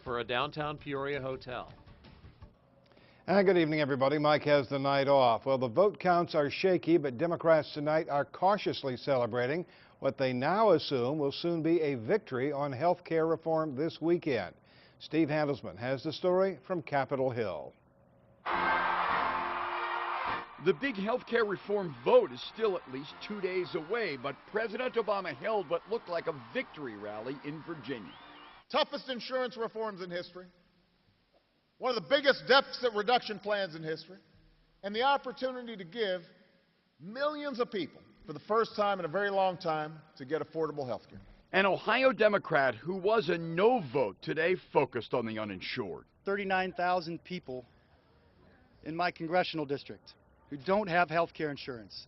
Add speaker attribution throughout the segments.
Speaker 1: for a downtown Peoria hotel.
Speaker 2: And good evening, everybody. Mike has the night off. Well, the vote counts are shaky, but Democrats tonight are cautiously celebrating what they now assume will soon be a victory on health care reform this weekend. Steve Handelsman has the story from Capitol Hill.
Speaker 3: The big health care reform vote is still at least 2 days away, but President Obama held what looked like a victory rally in Virginia.
Speaker 4: Toughest insurance reforms in history, one of the biggest deficit reduction plans in history, and the opportunity to give millions of people, for the first time in a very long time, to get affordable health care.
Speaker 3: An Ohio Democrat who was a no vote today focused on the uninsured.
Speaker 5: 39,000 people in my congressional district who don't have health care insurance.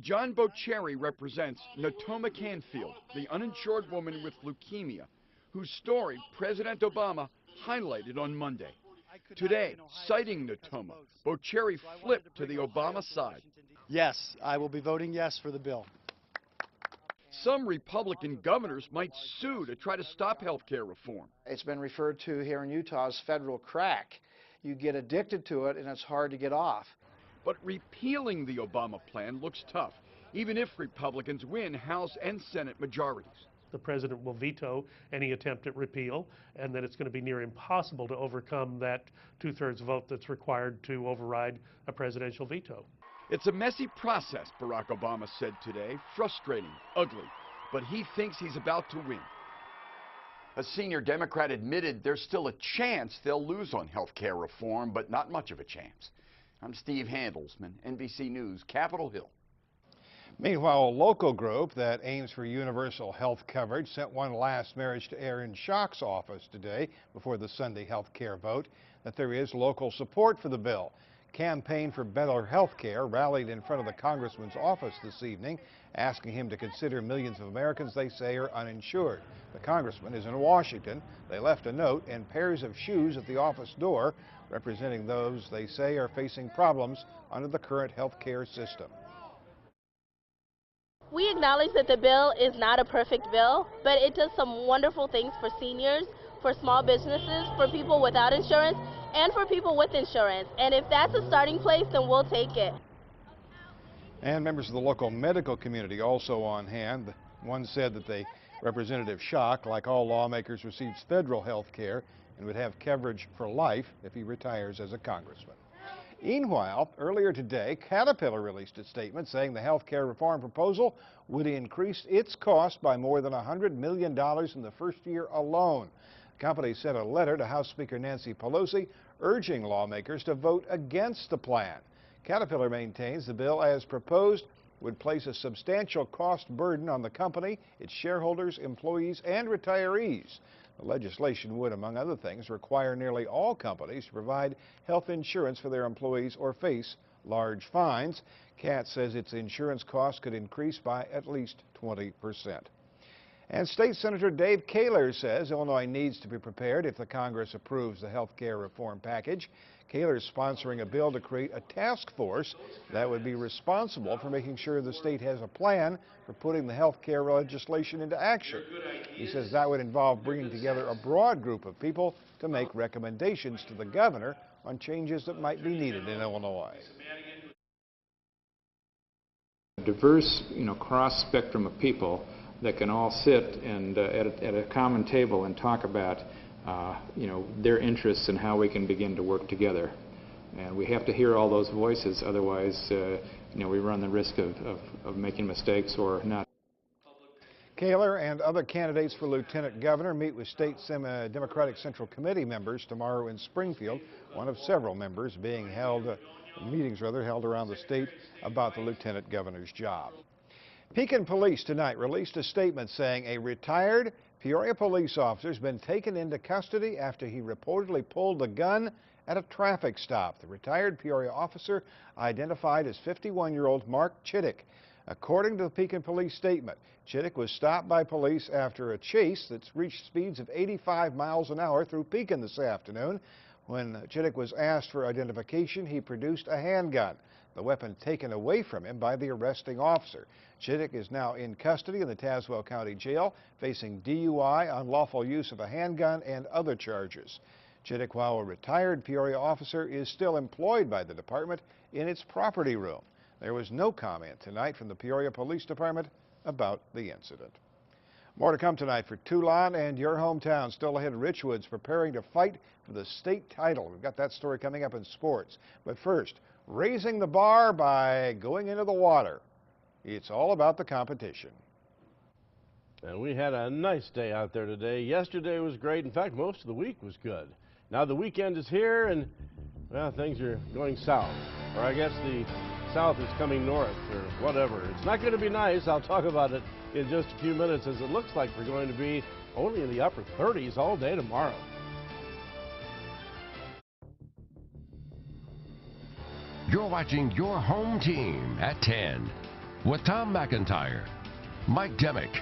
Speaker 3: John Bocheri represents Natoma Canfield, the uninsured woman with leukemia, whose story President Obama highlighted on Monday. Today, citing Natoma, Bocheri flipped to the Obama side.
Speaker 5: Yes, I will be voting yes for the bill.
Speaker 3: Some Republican governors might sue to try to stop health care reform.
Speaker 6: It's been referred to here in Utah as federal crack. You get addicted to it and it's hard to get off.
Speaker 3: But repealing the Obama plan looks tough, even if Republicans win House and Senate majorities.
Speaker 7: The president will veto any attempt at repeal, and that it's going to be near impossible to overcome that two-thirds vote that's required to override a presidential veto.
Speaker 3: It's a messy process, Barack Obama said today, frustrating, ugly, but he thinks he's about to win. A senior Democrat admitted there's still a chance they'll lose on health care reform, but not much of a chance. I'm Steve Handelsman, NBC News, Capitol Hill.
Speaker 2: Meanwhile, a local group that aims for universal health coverage sent one last message to Aaron Schock's office today before the Sunday health care vote that there is local support for the bill. Campaign for Better Health Care rallied in front of the congressman's office this evening, asking him to consider millions of Americans they say are uninsured. The congressman is in Washington. They left a note and pairs of shoes at the office door, representing those they say are facing problems under the current health care system.
Speaker 8: We acknowledge that the bill is not a perfect bill, but it does some wonderful things for seniors, for small businesses, for people without insurance, and for people with insurance. And if that's a starting place, then we'll take it.
Speaker 2: And members of the local medical community also on hand. One said that Representative Schock, like all lawmakers, receives federal health care and would have coverage for life if he retires as a congressman. Meanwhile, earlier today, Caterpillar released a statement saying the health care reform proposal would increase its cost by more than $100 million in the first year alone. The company sent a letter to House Speaker Nancy Pelosi urging lawmakers to vote against the plan. Caterpillar maintains the bill as proposed would place a substantial cost burden on the company, its shareholders, employees, and retirees. The legislation would, among other things, require nearly all companies to provide health insurance for their employees or face large fines. CAT says its insurance costs could increase by at least 20%. And State Senator Dave Kaler says Illinois needs to be prepared if the Congress approves the health care reform package. Kaler is sponsoring a bill to create a task force that would be responsible for making sure the state has a plan for putting the health care legislation into action. He says that would involve bringing together a broad group of people to make recommendations to the governor on changes that might be needed in Illinois.
Speaker 9: A diverse, cross spectrum of people that can all sit and at a common table and talk about their interests and how we can begin to work together. And we have to hear all those voices, otherwise, we run the risk of making mistakes or not.
Speaker 2: Kaler and other candidates for lieutenant governor meet with state Democratic Central Committee members tomorrow in Springfield, one of several meetings held around the state about the lieutenant governor's job. Pekin Police tonight released a statement saying a retired Peoria police officer has been taken into custody after he reportedly pulled a gun at a traffic stop. The retired Peoria officer identified as 51-year-old Mark Chittick. According to the Pekin Police statement, Chittick was stopped by police after a chase that's reached speeds of 85 miles an hour through Pekin this afternoon. When Chittick was asked for identification, he produced a handgun, the weapon taken away from him by the arresting officer. Chittick is now in custody in the Tazewell County Jail, facing DUI, unlawful use of a handgun, and other charges. Chittick, while a retired Peoria officer, is still employed by the department in its property room. There was no comment tonight from the Peoria Police Department about the incident. More to come tonight for Toulon and your hometown. Still ahead, Richwood's preparing to fight for the state title. We've got that story coming up in sports. But first, raising the bar by going into the water. It's all about the competition.
Speaker 10: And we had a nice day out there today. Yesterday was great. In fact, most of the week was good. Now the weekend is here and, well, things are going south. Or I guess the south is coming north or whatever. It's not going to be nice. I'll talk about it in just a few minutes, as it looks like we're going to be only in the upper 30s all day tomorrow.
Speaker 11: You're watching your home team at 10 with Tom McIntyre, Mike Demick,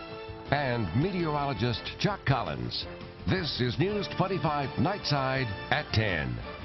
Speaker 11: and meteorologist Chuck Collins. This is News 25 Nightside at 10.